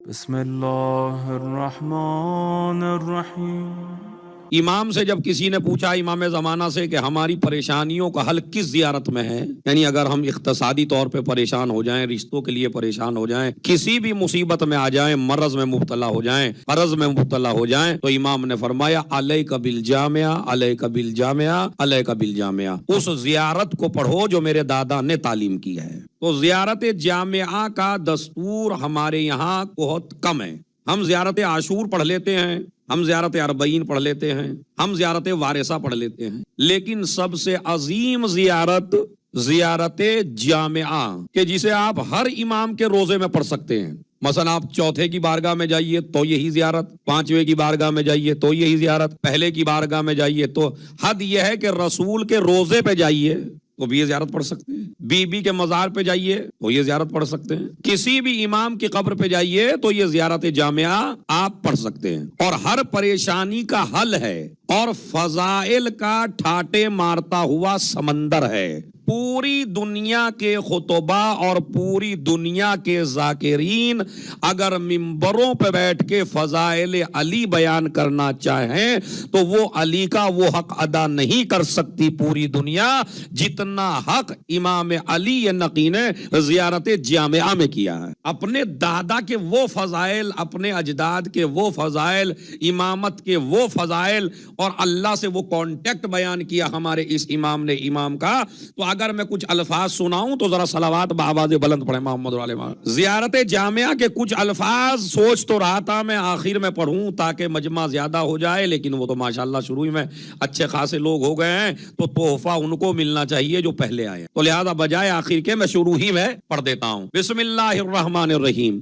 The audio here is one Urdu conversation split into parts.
بسم اللہ الرحمن الرحیم۔ امام سے جب کسی نے پوچھا امام زمانہ سے کہ ہماری پریشانیوں کا حل کس زیارت میں ہے، یعنی اگر ہم اقتصادی طور پہ پریشان ہو جائیں، رشتوں کے لیے پریشان ہو جائیں، کسی بھی مصیبت میں آ جائیں، مرض میں مبتلا ہو جائیں، قرض میں مبتلا ہو جائیں، تو امام نے فرمایا علیک بالجامعہ علیک بالجامعہ علیک بالجامعہ، اس زیارت کو پڑھو جو میرے دادا نے تعلیم کی ہے۔ تو زیارت جامعہ کا دستور ہمارے یہاں بہت کم ہے۔ ہم زیارت عاشور پڑھ لیتے ہیں، ہم زیارت اربعین پڑھ لیتے ہیں، ہم زیارت وارثہ پڑھ لیتے ہیں، لیکن سب سے عظیم زیارت جامعہ کہ جسے آپ ہر امام کے روزے میں پڑھ سکتے ہیں۔ مثلا آپ چوتھے کی بارگاہ میں جائیے تو یہی زیارت، پانچویں کی بارگاہ میں جائیے تو یہی زیارت، پہلے کی بارگاہ میں جائیے تو حد یہ ہے کہ رسول کے روزے پہ جائیے تو بھی یہ زیارت پڑھ سکتے ہیں، بی بی کے مزار پہ جائیے تو یہ زیارت پڑھ سکتے ہیں، کسی بھی امام کی قبر پہ جائیے تو یہ زیارت جامعہ آپ پڑھ سکتے ہیں، اور ہر پریشانی کا حل ہے، اور فضائل کا ٹھاٹے مارتا ہوا سمندر ہے۔ پوری دنیا کے خطبہ اور پوری دنیا کے ذاکرین اگر ممبروں پہ بیٹھ کے فضائل علی بیان کرنا چاہیں تو وہ علی کا وہ حق ادا نہیں کر سکتی پوری دنیا جتنا حق امام علی نقی نے زیارت جامعہ میں کیا ہے۔ اپنے دادا کے وہ فضائل، اپنے اجداد کے وہ فضائل، امامت کے وہ فضائل، اور اللہ سے وہ کانٹیکٹ بیان کیا ہمارے اس امام نے، امام کا۔ تو اگر میں کچھ الفاظ سناؤں تو ذرا صلوات بآواز بلند پڑھیں محمد علیہ وسلم۔ زیارت جامعہ کے کچھ الفاظ سوچ تو رہا تھا میں آخر میں پڑھوں تاکہ مجمع زیادہ ہو جائے، لیکن وہ تو ماشاءاللہ شروع ہی میں اچھے خاصے لوگ ہو گئے ہیں تو تحفہ ان کو ملنا چاہیے جو پہلے آئے، تو لہذا بجائے آخر کے میں شروع ہی میں پڑھ دیتا ہوں۔ بسم اللہ الرحمن الرحیم۔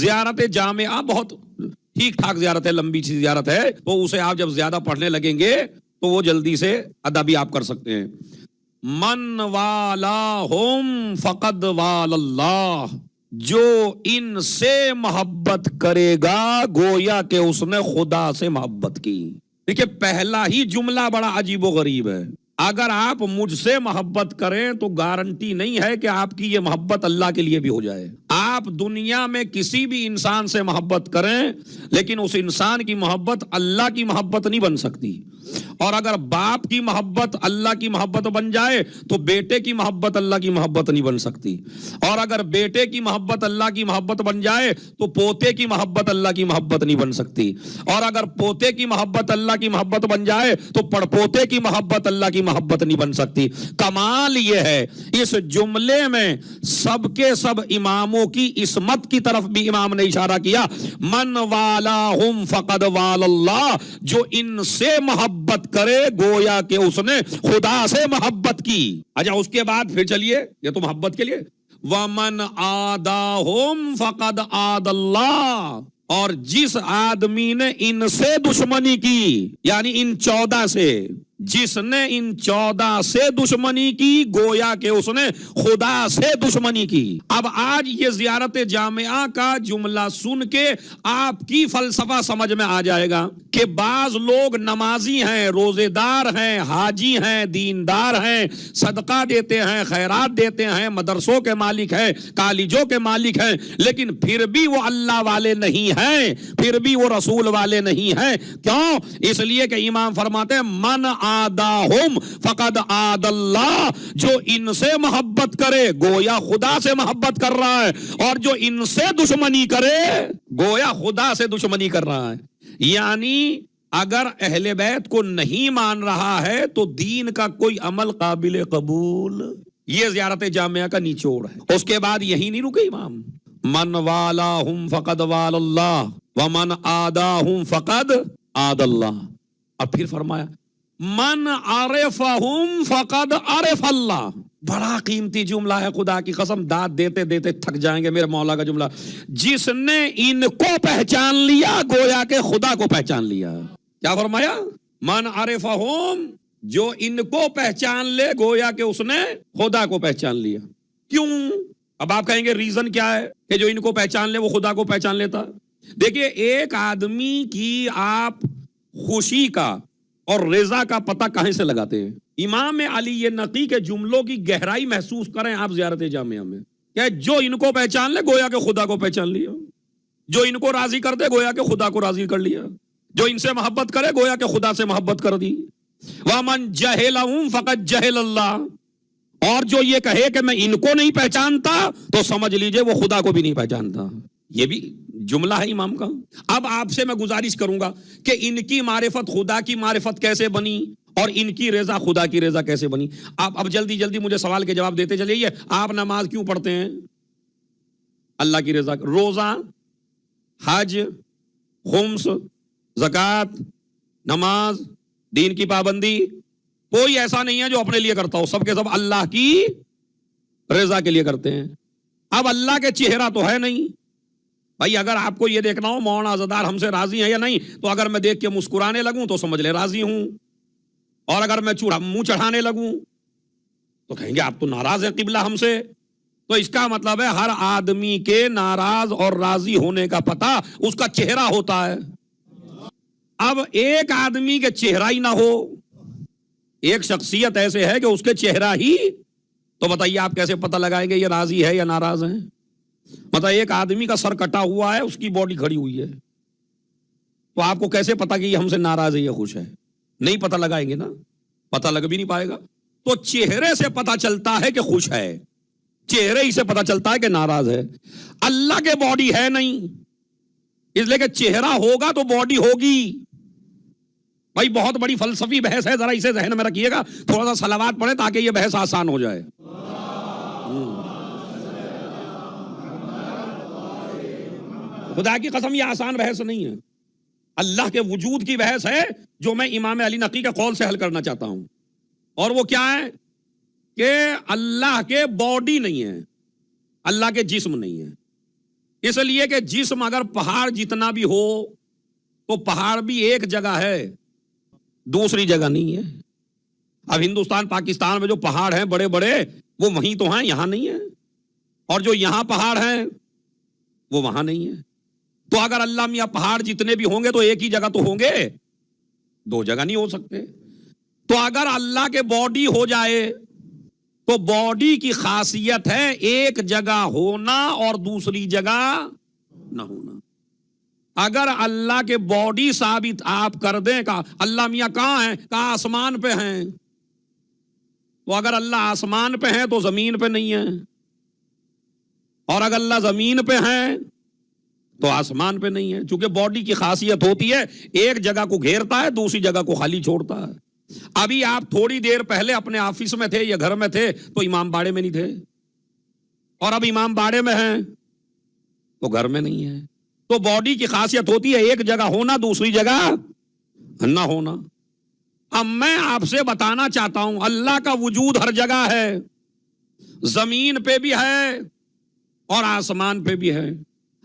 زیارت جامعہ بہت ٹھیک ٹھاک زیارت ہے، لمبی سی زیارت ہے، تو اسے آپ جب زیادہ پڑھنے لگیں گے تو وہ جلدی سے ادا بھی آپ کر سکتے ہیں۔ من والاہم فقد وال اللہ، جو ان سے محبت کرے گا گویا کہ اس نے خدا سے محبت کی۔ دیکھیں پہلا ہی جملہ بڑا عجیب و غریب ہے۔ اگر آپ مجھ سے محبت کریں تو گارنٹی نہیں ہے کہ آپ کی یہ محبت اللہ کے لیے بھی ہو جائے۔ آپ دنیا میں کسی بھی انسان سے محبت کریں لیکن اس انسان کی محبت اللہ کی محبت نہیں بن سکتی، اور اگر باپ کی محبت اللہ کی محبت بن جائے تو بیٹے کی محبت اللہ کی محبت نہیں بن سکتی، اور اگر بیٹے کی محبت اللہ کی محبت بن جائے تو پوتے کی محبت اللہ کی محبت نہیں بن سکتی، اور اگر پوتے کی محبت اللہ کی محبت بن جائے تو پڑپوتے کی محبت اللہ کی محبت نہیں بن سکتی۔ کمال یہ ہے اس جملے میں سب کے سب اماموں کی عصمت کی طرف بھی امام نے اشارہ کیا۔ من والاہم فقد وال اللہ، جو ان سے محبت کرے گویا کہ اس نے خدا سے محبت کی۔ اچھا اس کے بعد پھر چلیے، یہ تو محبت کے لیے، وَمَنْ عَادَاهُمْ فَقَدْ عَادَ اللَّهُ، اور جس آدمی نے ان سے دشمنی کی، یعنی ان 14 سے، جس نے ان 14 سے دشمنی کی گویا کہ اس نے خدا سے دشمنی کی۔ اب آج یہ زیارت جامعہ کا جملہ سن کے آپ کی فلسفہ سمجھ میں آ جائے گا کہ بعض لوگ نمازی ہیں، روزے دار ہیں، حاجی ہیں، دیندار ہیں، صدقہ دیتے ہیں، خیرات دیتے ہیں، مدرسوں کے مالک ہیں، کالجوں کے مالک ہیں، لیکن پھر بھی وہ اللہ والے نہیں ہیں، پھر بھی وہ رسول والے نہیں ہیں۔ کیوں؟ اس لیے کہ امام فرماتے ہیں من آداہم فقد آد اللہ، جو ان سے محبت کرے گویا خدا سے محبت کر رہا ہے، اور جو ان سے دشمنی کرے گویا خدا سے دشمنی کر رہا ہے۔ یعنی اگر اہل بیت کو نہیں مان رہا ہے تو دین کا کوئی عمل قابل قبول۔ یہ زیارت جامعہ کا نچوڑ ہے۔ اس کے بعد یہی نہیں رکے امام، من والاہم فقد وال اللہ ومن آداہم فقد آد اللہ، اور پھر فرمایا من عرفہم فقد عرف اللہ۔ بڑا قیمتی جملہ ہے، خدا کی قسم داد دیتے دیتے تھک جائیں گے میرے مولا کا جملہ۔ جس نے ان کو پہچان لیا گویا کہ خدا کو پہچان لیا۔ کیا فرمایا؟ من عرفہم، جو ان کو پہچان لے گویا کہ اس نے خدا کو پہچان لیا۔ کیوں؟ اب آپ کہیں گے ریزن کیا ہے کہ جو ان کو پہچان لے وہ خدا کو پہچان لیتا؟ دیکھیے ایک آدمی کی آپ خوشی کا اور رضا کا پتہ کہیں سے لگاتے ہیں؟ امام علی نقی کے جملوں کی گہرائی محسوس کریں آپ زیارت جامعہ میں، کہ جو ان کو پہچان لے گویا کہ خدا کو پہچان لیا۔ جو ان کو راضی کر دے گویا کہ خدا کو راضی کر لیا، جو ان سے محبت کرے گویا کہ خدا سے محبت کر دی۔ وَمَنْ جَهِلَهُمْ فَقَدْ جَهِلَ اللَّهُ، اور جو یہ کہے کہ میں ان کو نہیں پہچانتا تو سمجھ لیجئے وہ خدا کو بھی نہیں پہچانتا۔ یہ بھی جملہ ہے امام کا۔ اب آپ سے میں گزارش کروں گا کہ ان کی معرفت خدا کی معرفت کیسے بنی اور ان کی رضا خدا کی رضا کیسے بنی۔ آپ اب جلدی جلدی مجھے سوال کے جواب دیتے چلیے۔ آپ نماز کیوں پڑھتے ہیں؟ اللہ کی رضا۔ روزہ، حج، خمس، زکوٰۃ، نماز، دین کی پابندی، کوئی ایسا نہیں ہے جو اپنے لیے کرتا ہو، سب کے سب اللہ کی رضا کے لیے کرتے ہیں۔ اب اللہ کے چہرہ تو ہے نہیں بھائی، اگر آپ کو یہ دیکھنا ہو مولانا عزادار ہم سے راضی ہیں یا نہیں، تو اگر میں دیکھ کے مسکرانے لگوں تو سمجھ لے راضی ہوں، اور اگر میں منہ چڑھانے لگوں تو کہیں گے آپ تو ناراض ہیں قبلہ ہم سے۔ تو اس کا مطلب ہے ہر آدمی کے ناراض اور راضی ہونے کا پتہ اس کا چہرہ ہوتا ہے۔ اب ایک آدمی کے چہرہ ہی نہ ہو، ایک شخصیت ایسے ہے کہ اس کے چہرہ ہی، تو بتائیے آپ کیسے پتہ لگائیں گے یہ راضی ہے یا ناراض ہے؟ مطلب ایک آدمی کا سر کٹا ہوا ہے، اس کی باڈی کھڑی ہوئی ہے، تو آپ کو کیسے پتا کہ یہ ہم سے ناراض ہے یا خوش ہے؟ نہیں پتہ لگائیں گے نا، پتہ لگ بھی نہیں پائے گا۔ تو چہرے سے پتہ چلتا ہے کہ خوش ہے، چہرے ہی سے پتہ چلتا ہے کہ ناراض ہے۔ اللہ کے باڈی ہے نہیں، اس لیے کہ چہرہ ہوگا تو باڈی ہوگی۔ بھائی بہت بڑی فلسفی بحث ہے، ذرا اسے ذہن میں رکھیے گا، تھوڑا سا صلوات پڑھیں تاکہ یہ بحث آسان ہو جائے۔ خدا کی قسم یہ آسان بحث نہیں ہے، اللہ کے وجود کی بحث ہے جو میں امام علی نقی کے قول سے حل کرنا چاہتا ہوں۔ اور وہ کیا ہے کہ اللہ کے باڈی نہیں ہے، اللہ کے جسم نہیں ہے، اس لیے کہ جسم اگر پہاڑ جتنا بھی ہو تو پہاڑ بھی ایک جگہ ہے، دوسری جگہ نہیں ہے۔ اب ہندوستان پاکستان میں جو پہاڑ ہیں بڑے بڑے وہ وہیں تو ہیں، یہاں نہیں ہیں، اور جو یہاں پہاڑ ہیں وہ وہاں نہیں ہے۔ تو اگر اللہ میاں پہاڑ جتنے بھی ہوں گے تو ایک ہی جگہ تو ہوں گے، دو جگہ نہیں ہو سکتے۔ تو اگر اللہ کے باڈی ہو جائے تو باڈی کی خاصیت ہے ایک جگہ ہونا اور دوسری جگہ نہ ہونا۔ اگر اللہ کے باڈی ثابت آپ کر دیں کہ اللہ میاں کہاں ہیں، کہاں آسمان پہ ہیں، تو اگر اللہ آسمان پہ ہیں تو زمین پہ نہیں ہے، اور اگر اللہ زمین پہ ہیں تو آسمان پہ نہیں ہے، چونکہ باڈی کی خاصیت ہوتی ہے ایک جگہ کو گھیرتا ہے دوسری جگہ کو خالی چھوڑتا ہے۔ ابھی آپ تھوڑی دیر پہلے اپنے آفس میں تھے یا گھر میں تھے تو امام باڑے میں نہیں تھے، اور اب امام باڑے میں ہیں تو گھر میں نہیں ہے۔ تو باڈی کی خاصیت ہوتی ہے ایک جگہ ہونا دوسری جگہ نہ ہونا۔ اب میں آپ سے بتانا چاہتا ہوں اللہ کا وجود ہر جگہ ہے، زمین پہ بھی ہے اور آسمان پہ بھی ہے۔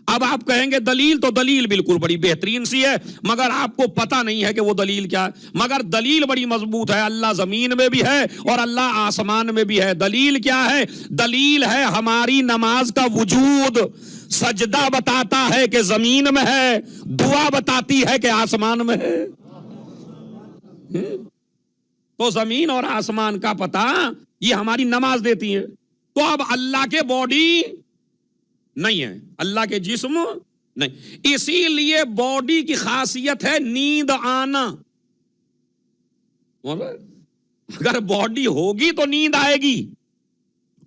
اب آپ کہیں گے دلیل، تو دلیل بالکل بڑی بہترین سی ہے، مگر آپ کو پتہ نہیں ہے کہ وہ دلیل کیا ہے۔ مگر دلیل بڑی مضبوط ہے، اللہ زمین میں بھی ہے اور اللہ آسمان میں بھی ہے۔ دلیل کیا ہے؟ دلیل ہے ہماری نماز کا وجود۔ سجدہ بتاتا ہے کہ زمین میں ہے، دعا بتاتی ہے کہ آسمان میں ہے۔ تو زمین اور آسمان کا پتہ یہ ہماری نماز دیتی ہے۔ تو اب اللہ کے باڈی نہیں ہے، اللہ کے جسم نہیں، اسی لیے باڈی کی خاصیت ہے نیند آنا۔ اگر باڈی ہوگی تو نیند آئے گی،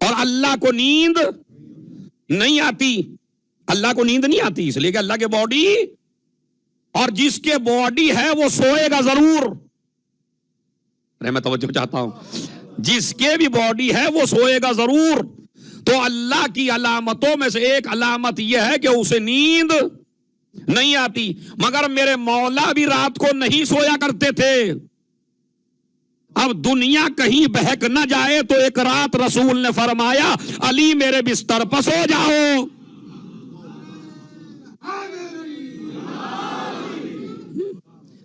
اور اللہ کو نیند نہیں آتی، اللہ کو نیند نہیں آتی، اس لیے کہ اللہ کے باڈی، اور جس کے باڈی ہے وہ سوئے گا ضرور۔ میں توجہ چاہتا ہوں، جس کے بھی باڈی ہے وہ سوئے گا ضرور۔ تو اللہ کی علامتوں میں سے ایک علامت یہ ہے کہ اسے نیند نہیں آتی۔ مگر میرے مولا بھی رات کو نہیں سویا کرتے تھے۔ اب دنیا کہیں بہک نہ جائے تو ایک رات رسول نے فرمایا علی میرے بستر پر سو جاؤ۔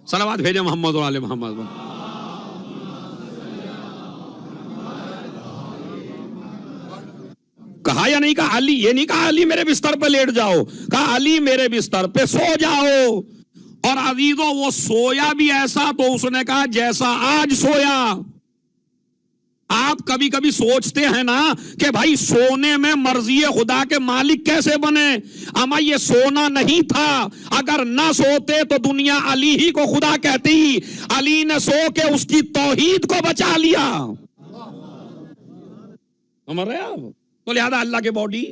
صلوات بھیجے محمد اور آل محمد۔ کہا یا نہیں کہا علی؟ یہ نہیں کہا علی میرے بستر پہ لیٹ جاؤ، کہا علی میرے بستر پہ سو جاؤ۔ اور عزیزوں وہ سویا بھی ایسا تو اس نے کہا جیسا آج سویا۔ آپ کبھی کبھی سوچتے ہیں نا کہ بھائی سونے میں مرضی خدا کے مالک کیسے بنے؟ اما یہ سونا نہیں تھا، اگر نہ سوتے تو دنیا علی ہی کو خدا کہتی، علی نے سو کے اس کی توحید کو بچا لیا، سمجھ رہے آپ؟ تو لہذا اللہ کے باڈی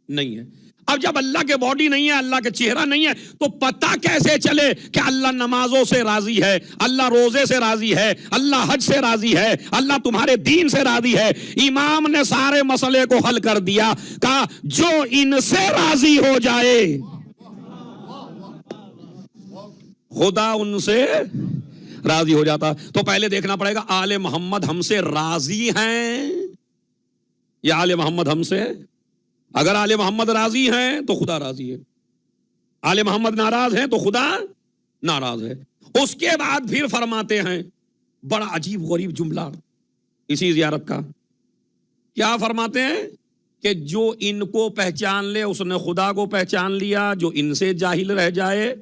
نہیں ہے۔ اب جب اللہ کے باڈی نہیں ہے، اللہ کے چہرہ نہیں ہے، تو پتہ کیسے چلے کہ اللہ نمازوں سے راضی ہے، اللہ روزے سے راضی ہے، اللہ حج سے راضی ہے، اللہ تمہارے دین سے راضی ہے؟ امام نے سارے مسئلے کو حل کر دیا، کہا جو ان سے راضی ہو جائے خدا ان سے راضی ہو جاتا۔ تو پہلے دیکھنا پڑے گا آل محمد ہم سے راضی ہیں یا آل محمد ہم سے؟ اگر آل محمد راضی ہیں تو خدا راضی ہے، آل محمد ناراض ہیں تو خدا ناراض ہے۔ اس کے بعد پھر فرماتے ہیں بڑا عجیب غریب جملہ اسی زیارت کا، کیا فرماتے ہیں کہ جو ان کو پہچان لے اس نے خدا کو پہچان لیا، جو ان سے جاہل رہ جائے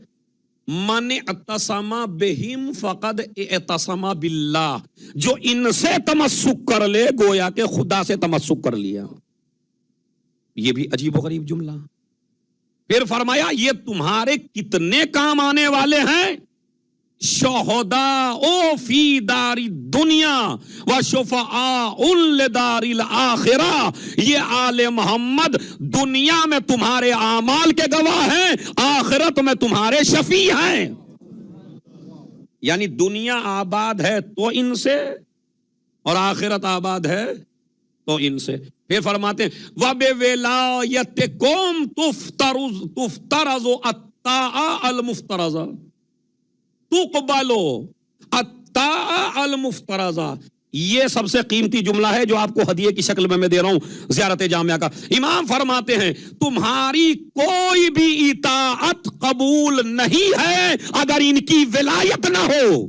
من اعتصم بہم فقد اعتصم باللہ، جو ان سے تمسک کر لے گویا کہ خدا سے تمسک کر لیا۔ یہ بھی عجیب و غریب جملہ۔ پھر فرمایا یہ تمہارے کتنے کام آنے والے ہیں، شہداء فی دار دنیا و شفعاء لدار الآخرہ، یہ آل محمد دنیا میں تمہارے اعمال کے گواہ ہیں، آخرت میں تمہارے شفیع ہیں۔ یعنی دنیا آباد ہے تو ان سے، اور آخرت آباد ہے تو ان سے۔ پھر فرماتے ہیں وَبِوِلَایَتِکُمْ تُفْتَرَضُ الطَّاعَ الْمُفْتَرَضَ تُقْبَلُ الطَّاعَ الْمُفْتَرَضَ۔ یہ سب سے قیمتی جملہ ہے جو آپ کو ہدیے کی شکل میں دے رہا ہوں زیارت جامعہ کا۔ امام فرماتے ہیں تمہاری کوئی بھی اطاعت قبول نہیں ہے اگر ان کی ولایت نہ ہو۔